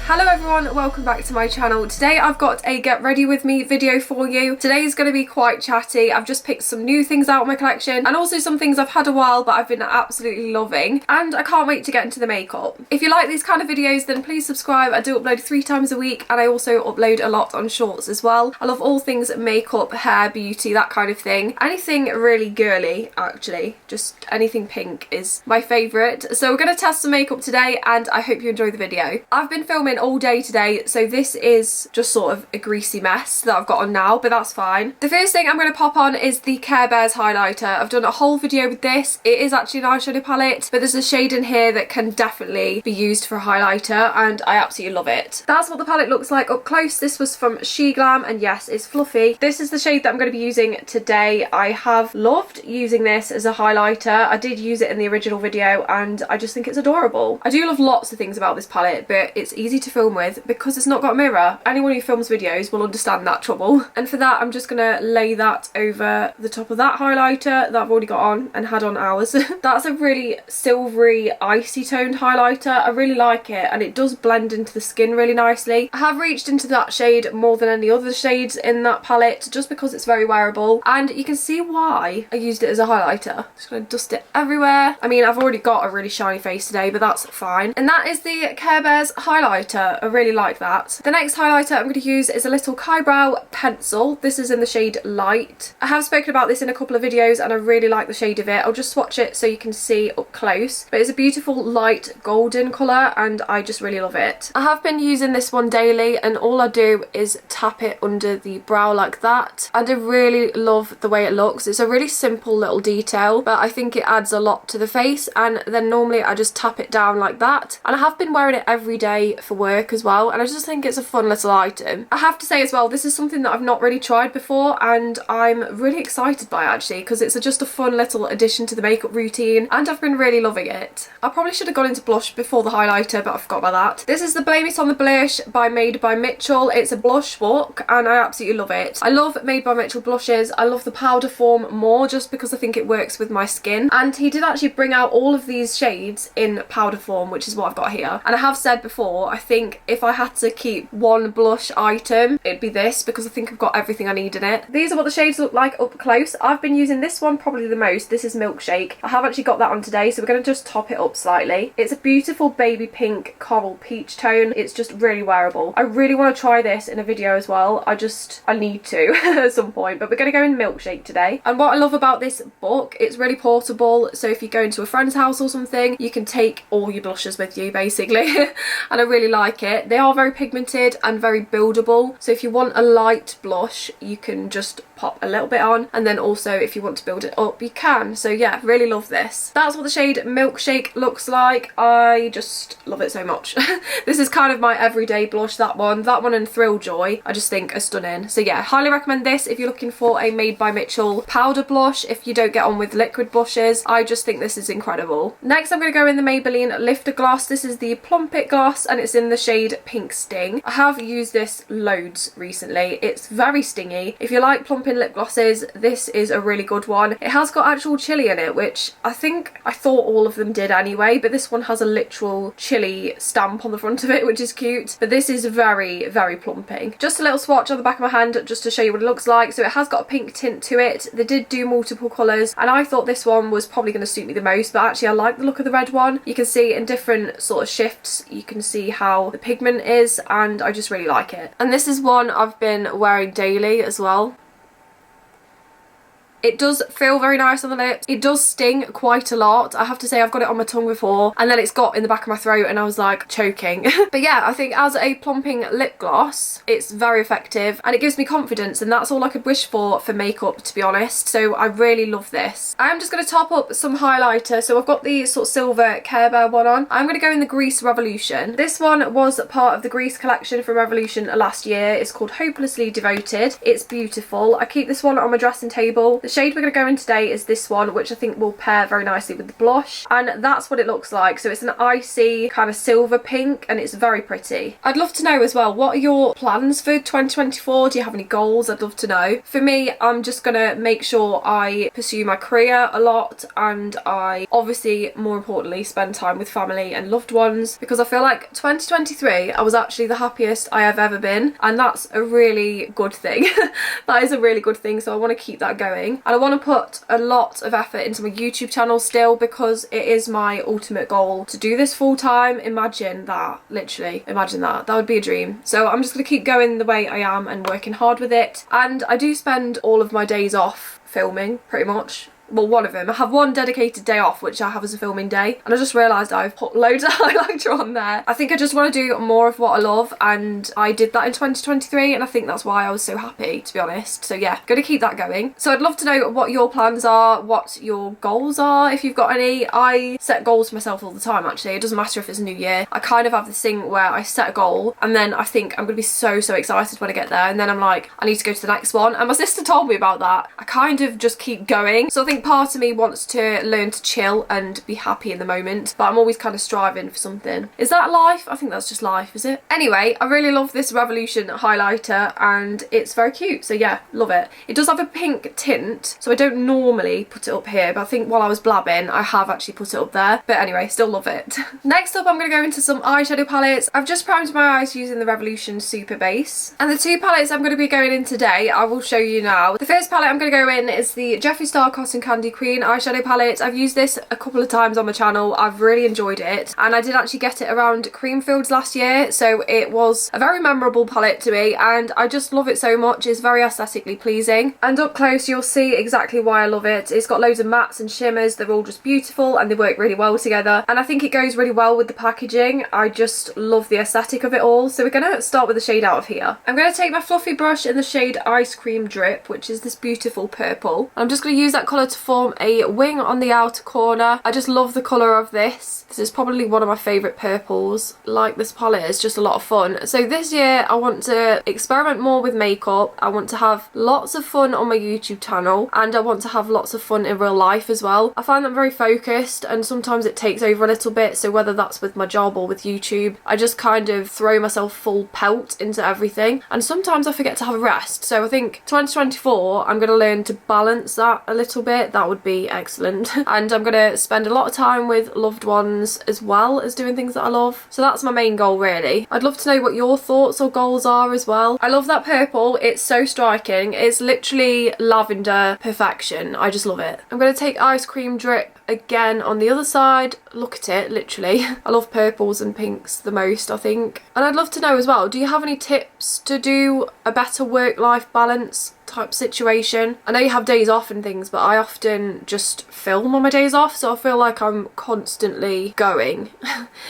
Hello everyone, welcome back to my channel. Today I've got a get ready with me video for you. Today is going to be quite chatty. I've just picked some new things out of my collection and also some things I've had a while but I've been absolutely loving, and I can't wait to get into the makeup. If you like these kind of videos then please subscribe. I do upload 3 times a week and I also upload a lot on shorts as well. I love all things makeup, hair, beauty, that kind of thing. Anything really girly actually, just anything pink is my favourite. So we're going to test some makeup today and I hope you enjoy the video. I've been filming all day today, so this is just sort of a greasy mess that I've got on now, but that's fine. The first thing I'm going to pop on is the Care Bears highlighter. I've done a whole video with this. It is actually an eyeshadow palette, but there's a shade in here that can definitely be used for a highlighter and I absolutely love it. That's what the palette looks like up close. This was from Chatty Grwm and yes, it's fluffy. This is the shade that I'm going to be using today. I have loved using this as a highlighter. I did use it in the original video and I just think it's adorable. I do love lots of things about this palette, but it's easy to film with because it's not got a mirror. Anyone who films videos will understand that trouble. And for that I'm just gonna lay that over the top of that highlighter that I've already got on and had on hours. That's a really silvery icy toned highlighter. I really like it and it does blend into the skin really nicely. I have reached into that shade more than any other shades in that palette just because it's very wearable and you can see why I used it as a highlighter. Just gonna dust it everywhere. I mean, I've already got a really shiny face today but that's fine. And that is the Care Bears highlighter. I really like that. The next highlighter I'm going to use is a little Eyebrow pencil. This is in the shade Light. I have spoken about this in a couple of videos and I really like the shade of it. I'll just swatch it so you can see up close. But it's a beautiful light golden colour and I just really love it. I have been using this one daily and all I do is tap it under the brow like that. And I really love the way it looks. It's a really simple little detail but I think it adds a lot to the face, and then normally I just tap it down like that. And I have been wearing it every day for work as well and I just think it's a fun little item. I have to say as well, this is something that I've not really tried before and I'm really excited by actually because it's just a fun little addition to the makeup routine and I've been really loving it. I probably should have gone into blush before the highlighter but I forgot about that. This is the Blame It On The Blush by Made by Mitchell. It's a blush book and I absolutely love it. I love Made by Mitchell blushes. I love the powder form more just because I think it works with my skin, and he did actually bring out all of these shades in powder form, which is what I've got here. And I have said before, I think if I had to keep one blush item it'd be this because I think I've got everything I need in it. These are what the shades look like up close. I've been using this one probably the most. This is Milkshake. I have actually got that on today so we're going to just top it up slightly. It's a beautiful baby pink coral peach tone. It's just really wearable. I really want to try this in a video as well. I need to at some point, but we're going to go in Milkshake today. And what I love about this book, it's really portable, so if you go into a friend's house or something you can take all your blushes with you basically. And I really like it. They are very pigmented and very buildable, so if you want a light blush you can just pop a little bit on, and then also if you want to build it up you can. So yeah, really love this. That's what the shade Milkshake looks like. I just love it so much. This is kind of my everyday blush, that one and Thrill Joy I just think are stunning. So yeah, highly recommend this if you're looking for a Made by Mitchell powder blush. If you don't get on with liquid blushes, I just think this is incredible. Next I'm going to go in the Maybelline Lifter Gloss. This is the Plump It Gloss and it's in the shade Pink Sting. I have used this loads recently. It's very stingy. If you like plumping lip glosses, this is a really good one. It has got actual chili in it, which I thought all of them did anyway, but this one has a literal chili stamp on the front of it, which is cute. But this is very, very plumping. Just a little swatch on the back of my hand just to show you what it looks like. So it has got a pink tint to it. They did do multiple colours and I thought this one was probably going to suit me the most, but actually I like the look of the red one. You can see in different sort of shifts you can see how the pigment is and I just really like it. And this is one I've been wearing daily as well. It does feel very nice on the lips. It does sting quite a lot. I have to say I've got it on my tongue before and then it's got in the back of my throat and I was like choking. But yeah, I think as a plumping lip gloss it's very effective and it gives me confidence, and that's all I could wish for makeup, to be honest. So I really love this. I'm just going to top up some highlighter. So I've got the sort of silver Care Bear one on. I'm going to go in the Grease Revolution. This one was part of the Grease collection from Revolution last year. It's called Hopelessly Devoted. It's beautiful. I keep this one on my dressing table. The shade we're going to go in today is this one, which I think will pair very nicely with the blush, and that's what it looks like. So it's an icy kind of silver pink and it's very pretty. I'd love to know as well, what are your plans for 2024? Do you have any goals? I'd love to know. For me, I'm just going to make sure I pursue my career a lot, and I obviously, more importantly, spend time with family and loved ones, because I feel like 2023 I was actually the happiest I have ever been, and that's a really good thing. That is a really good thing, so I want to keep that going, and I want to put a lot of effort into my YouTube channel still, because it is my ultimate goal to do this full time. Imagine that, literally imagine that would be a dream. So I'm just going to keep going the way I am and working hard with it, and I do spend all of my days off filming pretty much. Well, one of them. I have one dedicated day off, which I have as a filming day, and I just realised I've put loads of highlighter on there. I think I just want to do more of what I love, and I did that in 2023, and I think that's why I was so happy, to be honest. So yeah, gonna keep that going. So I'd love to know what your plans are, what your goals are, if you've got any. I set goals for myself all the time, actually. It doesn't matter if it's a new year. I kind of have this thing where I set a goal, and then I think I'm gonna be so excited when I get there, and then I'm like, I need to go to the next one. And my sister told me about that. I kind of just keep going. So I think part of me wants to learn to chill and be happy in the moment, but I'm always kind of striving for something. Is that life? I think that's just life, is it? Anyway, I really love this Revolution highlighter, and it's very cute, so yeah, love it. It does have a pink tint, so I don't normally put it up here, but I think while I was blabbing I have actually put it up there. But anyway, still love it. Next up, I'm going to go into some eyeshadow palettes. I've just primed my eyes using the Revolution Super Base, and the two palettes I'm going to be going in today I will show you now. The first palette I'm going to go in is the Jeffree Star Cotton Candy Queen eyeshadow palette. I've used this a couple of times on my channel. I've really enjoyed it, and I did actually get it around Creamfields last year, so it was a very memorable palette to me, and I just love it so much. It's very aesthetically pleasing, and up close you'll see exactly why I love it. It's got loads of mattes and shimmers. They're all just beautiful and they work really well together, and I think it goes really well with the packaging. I just love the aesthetic of it all. So we're gonna start with the shade out of here. I'm gonna take my fluffy brush in the shade Ice Cream Drip, which is this beautiful purple. I'm just gonna use that colour to form a wing on the outer corner. I just love the colour of this. This is probably one of my favourite purples. Like, this palette is just a lot of fun. So this year I want to experiment more with makeup. I want to have lots of fun on my YouTube channel, and I want to have lots of fun in real life as well. I find that I'm very focused, and sometimes it takes over a little bit, so whether that's with my job or with YouTube, I just kind of throw myself full pelt into everything, and sometimes I forget to have a rest. So I think 2024 I'm going to learn to balance that a little bit. That would be excellent. And I'm gonna spend a lot of time with loved ones as well as doing things that I love. So that's my main goal, really. I'd love to know what your thoughts or goals are as well. I love that purple. It's so striking. It's literally lavender perfection. I just love it. I'm gonna take Ice Cream Drip again on the other side. Look at it, literally. I love purples and pinks the most, I think. And I'd love to know as well, do you have any tips to do a better work-life balance type situation? I know you have days off and things, but I often just film on my days off, so I feel like I'm constantly going,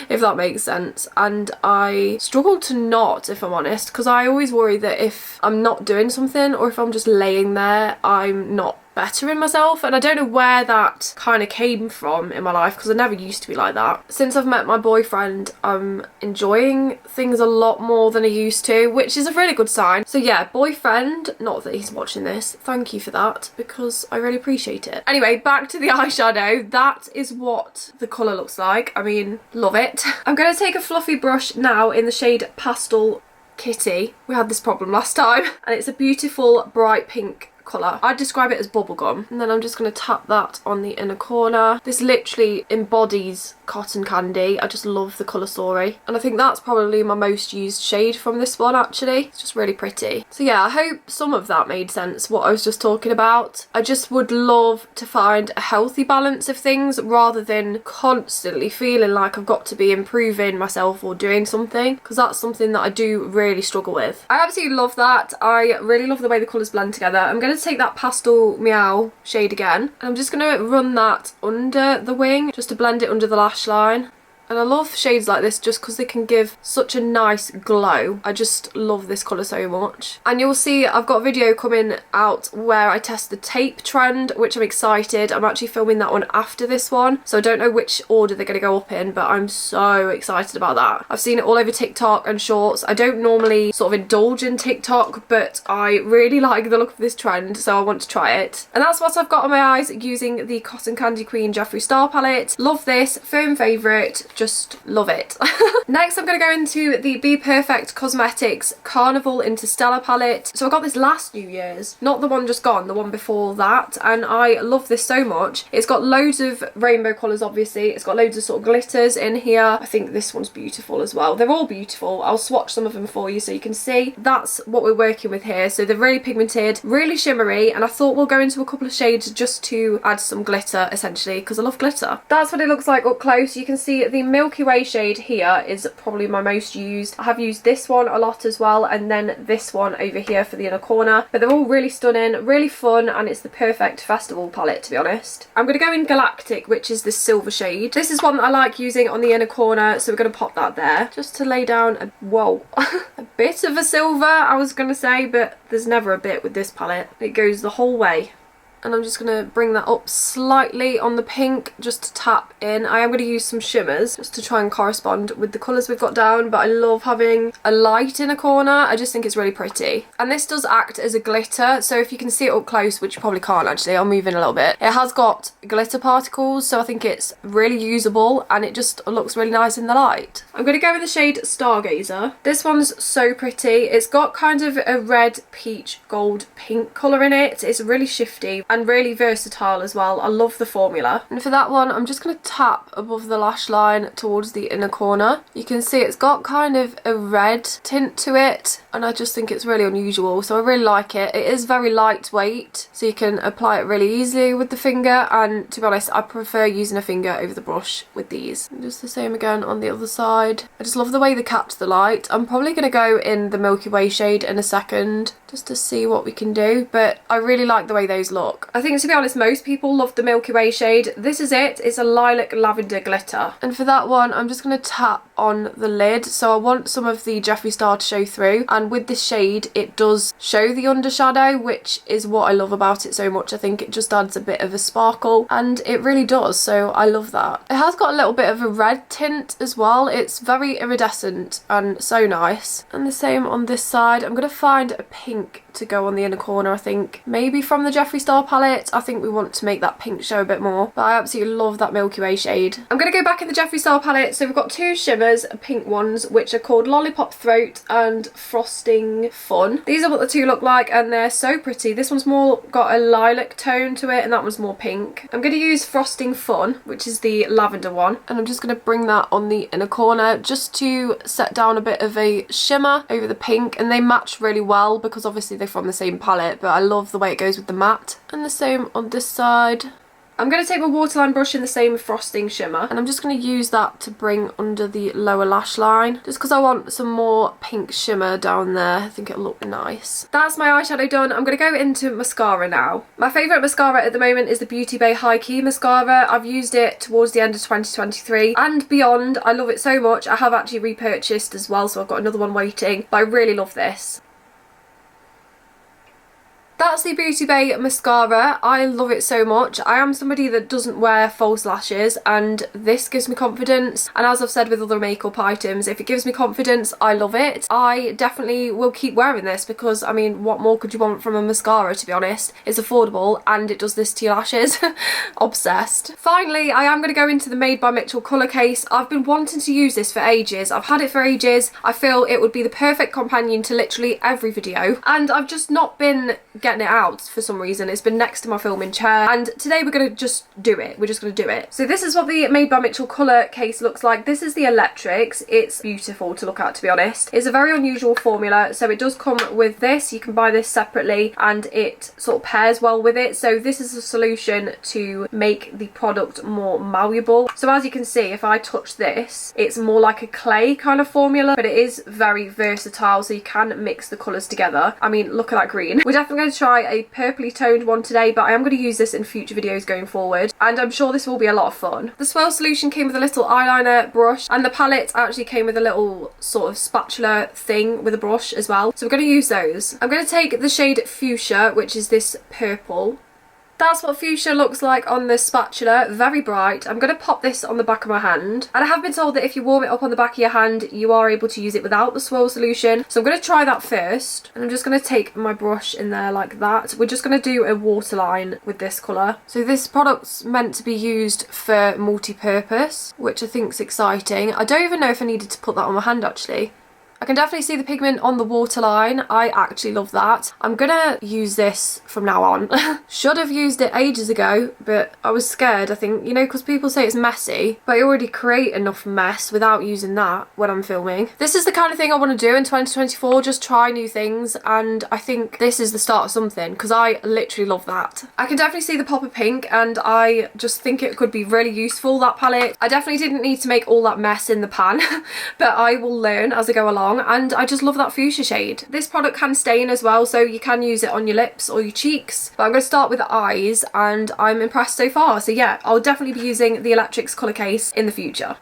if that makes sense. And I struggle to not, if I'm honest, because I always worry that if I'm not doing something, or if I'm just laying there, I'm not bettering myself. And I don't know where that kind of came from in my life, because I never used to be like that. Since I've met my boyfriend, I'm enjoying things a lot more than I used to, which is a really good sign. So yeah, boyfriend, not that he's watching this, thank you for that, because I really appreciate it. Anyway, back to the eyeshadow. That is what the colour looks like. I mean, love it. I'm going to take a fluffy brush now in the shade Pastel Kitty. We had this problem last time, and it's a beautiful bright pink colour. I'd describe it as bubblegum. And then I'm just going to tap that on the inner corner. This literally embodies cotton candy. I just love the colour story, and I think that's probably my most used shade from this one, actually. It's just really pretty. So yeah, I hope some of that made sense, what I was just talking about. I just would love to find a healthy balance of things, rather than constantly feeling like I've got to be improving myself or doing something, because that's something that I do really struggle with. I absolutely love that. I really love the way the colours blend together. I'm going to take that Pastel Meow shade again, and I'm just going to run that under the wing just to blend it under the lash line. And I love shades like this just because they can give such a nice glow. I just love this colour so much. And you'll see I've got a video coming out where I test the tape trend, which I'm excited. I'm actually filming that one after this one, so I don't know which order they're going to go up in, but I'm so excited about that. I've seen it all over TikTok and shorts. I don't normally sort of indulge in TikTok, but I really like the look of this trend, so I want to try it. And that's what I've got on my eyes using the Cotton Candy Queen Jeffree Star palette. Love this, firm favourite. Just love it. Next I'm going to go into the Be Perfect Cosmetics Carnival Interstellar palette. So I got this last New Year's, not the one just gone, the one before that, and I love this so much. It's got loads of rainbow colours obviously, it's got loads of sort of glitters in here. I think this one's beautiful as well. They're all beautiful. I'll swatch some of them for you so you can see. That's what we're working with here. So they're really pigmented, really shimmery, and I thought we'll go into a couple of shades just to add some glitter essentially because I love glitter. That's what it looks like up close. You can see the Milky Way shade here is probably my most used. I have used this one a lot as well, and then this one over here for the inner corner, but they're all really stunning, really fun, and it's the perfect festival palette to be honest. I'm going to go in Galactic, which is this silver shade. This is one that I like using on the inner corner, so we're going to pop that there just to lay down a a bit of a silver I was going to say, but there's never a bit with this palette. It goes the whole way. And I'm just going to bring that up slightly on the pink just to tap in. I am going to use some shimmers just to try and correspond with the colours we've got down, but I love having a light in a corner. I just think it's really pretty. And this does act as a glitter, so if you can see it up close, which you probably can't actually, I'll move in a little bit. It has got glitter particles, so I think it's really usable and it just looks really nice in the light. I'm going to go with the shade Stargazer. This one's so pretty. It's got kind of a red, peach, gold, pink colour in it. It's really shifty and really versatile as well. I love the formula. And for that one, I'm just going to tap above the lash line towards the inner corner. You can see it's got kind of a red tint to it, and I just think it's really unusual, so I really like it. It is very lightweight, so you can apply it really easily with the finger, and to be honest, I prefer using a finger over the brush with these. And just the same again on the other side. I just love the way they catch the light. I'm probably going to go in the Milky Way shade in a second, just to see what we can do, but I really like the way those look. I think, to be honest, most people love the Milky Way shade. This is it. It's a lilac lavender glitter. And for that one, I'm just going to tap on the lid. So I want some of the Jeffree Star to show through. And with this shade, it does show the undershadow, which is what I love about it so much. I think it just adds a bit of a sparkle, and it really does. So I love that. It has got a little bit of a red tint as well. It's very iridescent and so nice. And the same on this side. I'm going to find a pink to go on the inner corner, I think. Maybe from the Jeffree Star palette. I think we want to make that pink show a bit more, but I absolutely love that Milky Way shade. I'm going to go back in the Jeffree Star palette. So we've got two shimmers, pink ones, which are called Lollipop Throat and Frosting Fun. These are what the two look like, and they're so pretty. This one's more got a lilac tone to it, and that one's more pink. I'm going to use Frosting Fun, which is the lavender one, and I'm just going to bring that on the inner corner just to set down a bit of a shimmer over the pink, and they match really well because obviously they're from the same palette, but I love the way it goes with the matte. And the same on this side. I'm going to take my waterline brush in the same frosting shimmer, and I'm just going to use that to bring under the lower lash line, just because I want some more pink shimmer down there. I think it'll look nice. That's my eyeshadow done. I'm going to go into mascara now. My favourite mascara at the moment is the Beauty Bay High Key Mascara. I've used it towards the end of 2023 and beyond. I love it so much. I have actually repurchased as well, so I've got another one waiting, but I really love this. That's the Beauty Bay mascara. I love it so much. I am somebody that doesn't wear false lashes, and this gives me confidence. And as I've said with other makeup items, if it gives me confidence, I love it. I definitely will keep wearing this because, I mean, what more could you want from a mascara, to be honest? It's affordable and it does this to your lashes. Obsessed. Finally, I am going to go into the Made by Mitchell colour case. I've been wanting to use this for ages. I've had it for ages. I feel it would be the perfect companion to literally every video, and I've just not been getting it out for some reason. It's been next to my filming chair, and today we're going to just do it. We're just going to do it. So this is what the Made by Mitchell colour case looks like. This is the Electrics. It's beautiful to look at, to be honest. It's a very unusual formula, so it does come with this. You can buy this separately and it sort of pairs well with it. So this is a solution to make the product more malleable. So as you can see, if I touch this, it's more like a clay kind of formula, but it is very versatile, so you can mix the colours together. I mean, look at that green. We're definitely going to to try a purpley toned one today, but I am going to use this in future videos going forward, and I'm sure this will be a lot of fun. The swirl solution came with a little eyeliner brush, and the palette actually came with a little sort of spatula thing with a brush as well, so we're going to use those. I'm going to take the shade Fuchsia, which is this purple. That's what fuchsia looks like on the spatula, very bright. I'm going to pop this on the back of my hand, and I have been told that if you warm it up on the back of your hand, you are able to use it without the swirl solution. So I'm going to try that first, and I'm just going to take my brush in there like that. We're just going to do a waterline with this colour. So this product's meant to be used for multi-purpose, which I think is exciting. I don't even know if I needed to put that on my hand actually. I can definitely see the pigment on the waterline. I actually love that. I'm gonna use this from now on. Should have used it ages ago, but I was scared, I think, you know, because people say it's messy, but I already create enough mess without using that when I'm filming. This is the kind of thing I want to do in 2024, just try new things, and I think this is the start of something, because I literally love that. I can definitely see the pop of pink, and I just think it could be really useful, that palette. I definitely didn't need to make all that mess in the pan, but I will learn as I go along. And I just love that fuchsia shade. This product can stain as well, so you can use it on your lips or your cheeks, but I'm going to start with the eyes, and I'm impressed so far. So yeah, I'll definitely be using the Electrics colour case in the future.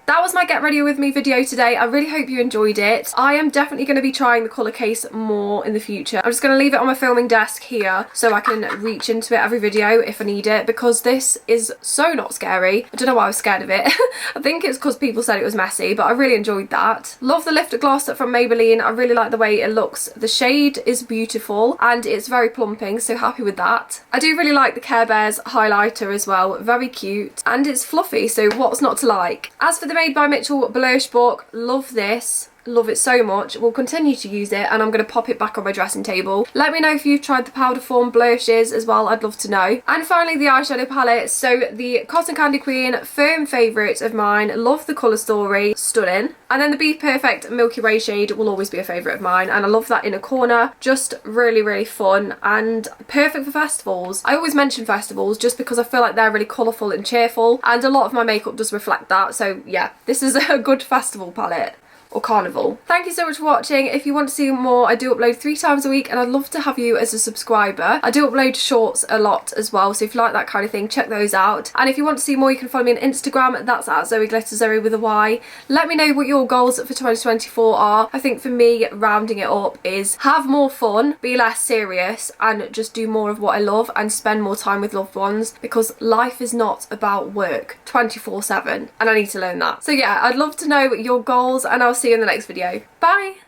That was my get ready with me video today. I really hope you enjoyed it. I am definitely going to be trying the colour case more in the future. I'm just going to leave it on my filming desk here so I can reach into it every video if I need it, because this is so not scary. I don't know why I was scared of it. I think it's because people said it was messy, but I really enjoyed that. Love the lifter gloss from Maybelline. I really like the way it looks. The shade is beautiful and it's very plumping, so happy with that. I do really like the Care Bears highlighter as well. Very cute, and it's fluffy, so what's not to like? As for the Made by Mitchell blush book, love this. Love it so much. We'll continue to use it, and I'm going to pop it back on my dressing table. Let me know if you've tried the powder form blushes as well. I'd love to know. And finally, the eyeshadow palette. So the Cotton Candy Queen, firm favourite of mine. Love the colour story, stunning. And then the Be Perfect Milky Way shade will always be a favourite of mine, and I love that inner corner. Just really, really fun and perfect for festivals. I always mention festivals just because I feel like they're really colourful and cheerful, and a lot of my makeup does reflect that. So yeah, this is a good festival palette. Or carnival. Thank you so much for watching. If you want to see more, I do upload 3 times a week, and I'd love to have you as a subscriber. I do upload shorts a lot as well, so if you like that kind of thing, check those out. And if you want to see more, you can follow me on Instagram. That's at Zoey Glitter Zoey with a Y. Let me know what your goals for 2024 are. I think for me, rounding it up is have more fun, be less serious, and just do more of what I love and spend more time with loved ones, because life is not about work 24/7, and I need to learn that. So yeah, I'd love to know your goals, and I'll see you in the next video. Bye!